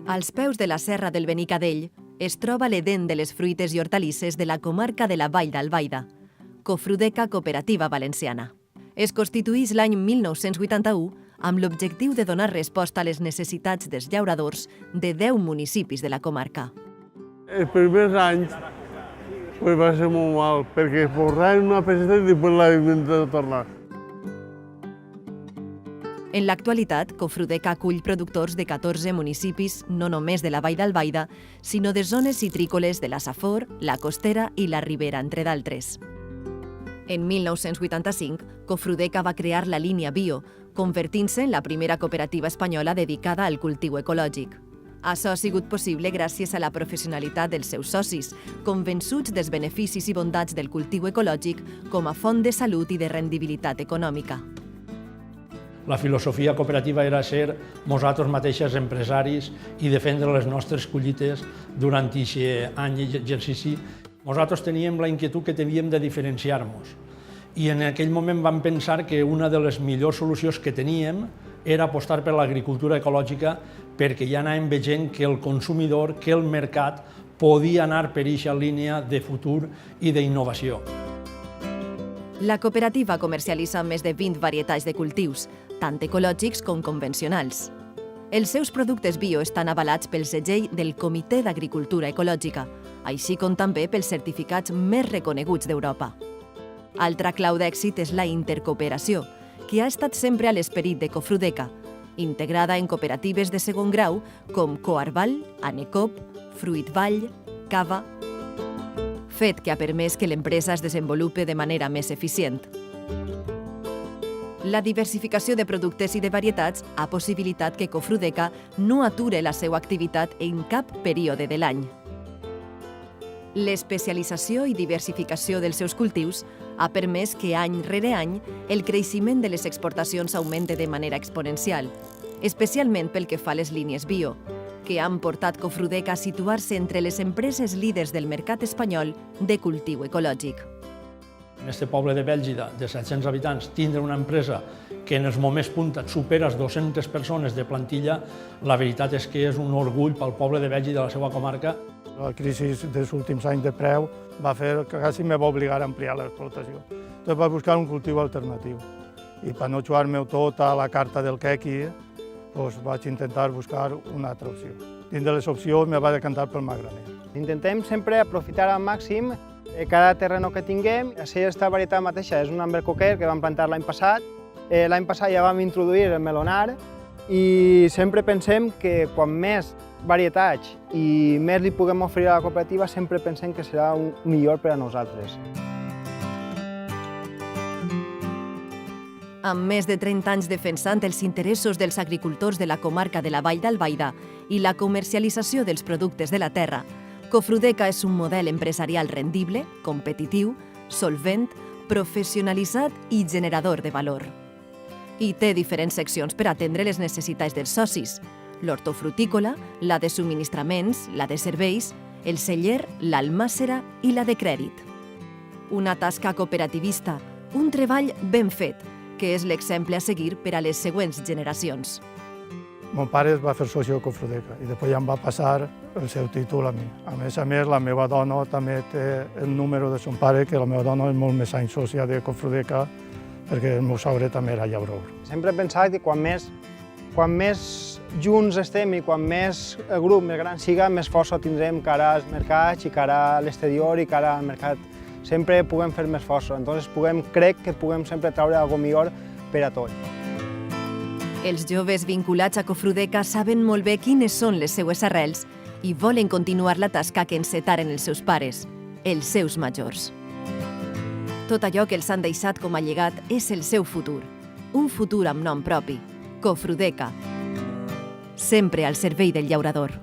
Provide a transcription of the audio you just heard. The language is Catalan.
Als peus de la Serra del Benicadell es troba l'Edén de les fruites i hortalisses de la comarca de la Vall d'Albaida, Cofrudeca Cooperativa Valenciana. Es constituïx l'any 1981 amb l'objectiu de donar resposta a les necessitats dels llauradors de 10 municipis de la comarca. Els primers anys va ser molt mal, perquè forraven una peseta i després l'havien de tornar. En l'actualitat, Cofrudeca acull productors de 14 municipis, no només de la Vall d'Albaida, sinó de zones citrícoles de la Safor, la Costera i la Ribera, entre d'altres. En 1985, Cofrudeca va crear la línia Bio, convertint-se en la primera cooperativa espanyola dedicada al cultiu ecològic. Això ha sigut possible gràcies a la professionalitat dels seus socis, convençuts dels beneficis i bondats del cultiu ecològic com a font de salut i de rendibilitat econòmica. La filosofia cooperativa era ser nosaltres mateixes empresaris i defendre les nostres collites durant aquest any d'exercici. Nosaltres teníem la inquietud que havíem de diferenciar-nos i en aquell moment vam pensar que una de les millors solucions que teníem era apostar per l'agricultura ecològica perquè ja anàvem veient que el consumidor, que el mercat podia anar per aquesta línia de futur i d'innovació. La cooperativa comercialitza més de 20 varietats de cultius, tant ecològics com convencionals. Els seus productes bio estan avalats pel segell del Comitè d'Agricultura Ecològica, així com també pels certificats més reconeguts d'Europa. Altra clau d'èxit és la intercooperació, que ha estat sempre a l'esperit de Cofrudeca, integrada en cooperatives de segon grau com Coarval, Anecop, Fruitvall, Cava, fet que ha permès que l'empresa es desenvolupi de manera més eficient. La diversificació de productes i de varietats ha possibilitat que Cofrudeca no ature la seva activitat en cap període de l'any. L'especialització i diversificació dels seus cultius ha permès que any rere any el creixement de les exportacions augmente de manera exponencial, especialment pel que fa a les línies bio, que han portat Cofrudeca a situar-se entre les empreses líders del mercat espanyol de cultiu ecològic. En aquest poble de Bèlgida, de 700 habitants, tindre una empresa que en els moments punta supera les 200 persones de plantilla, la veritat és que és un orgull pel poble de Bèlgida i la seva comarca. La crisi dels últims anys de preu va fer que quasi me va obligar a ampliar l'explotació. Entonces vaig buscar un cultiu alternatiu. I per no jugar-me tot a la carta del quequi, vaig intentar buscar una altra opció. Dins de les opcions me va decantar pel magraner. Intentem sempre aprofitar al màxim cada terreno que tinguem. Aquesta varietat mateixa és un albercoquer que vam plantar l'any passat. L'any passat ja vam introduir el melonar i sempre pensem que quan més varietats i més li puguem oferir a la cooperativa, sempre pensem que serà millor per a nosaltres. Amb més de 30 anys defensant els interessos dels agricultors de la comarca de la Vall d'Albaida i la comercialització dels productes de la terra, Cofrudeca és un model empresarial rendible, competitiu, solvent, professionalitzat i generador de valor. I té diferents seccions per atendre les necessitats dels socis: l'hortofrutícola, la de subministraments, la de serveis, el celler, l'almàssera i la de crèdit. Una tasca cooperativista, un treball ben fet, que és l'exemple a seguir per a les següents generacions. Mon pare es va fer soci de Cofrudeca i després ja em va passar el seu títol a mi. A més, la meva dona també té el número de son pare, que la meva dona és molt més anys sòcia de Cofrudeca, perquè el meu sogre també era llaurador. Sempre he pensat que quan més junts estem i quan més el grup més gran siga, més força tindrem cara als mercats i cara a l'exterior i cara al mercat. Sempre puguem fer més força, entonces crec que puguem sempre treure alguna millor per a tots. Els joves vinculats a Cofrudeca saben molt bé quines són les seues arrels i volen continuar la tasca que encetaren els seus pares, els seus majors. Tot allò que els han deixat com a llegat és el seu futur, un futur amb nom propi, Cofrudeca, sempre al servei del llaurador.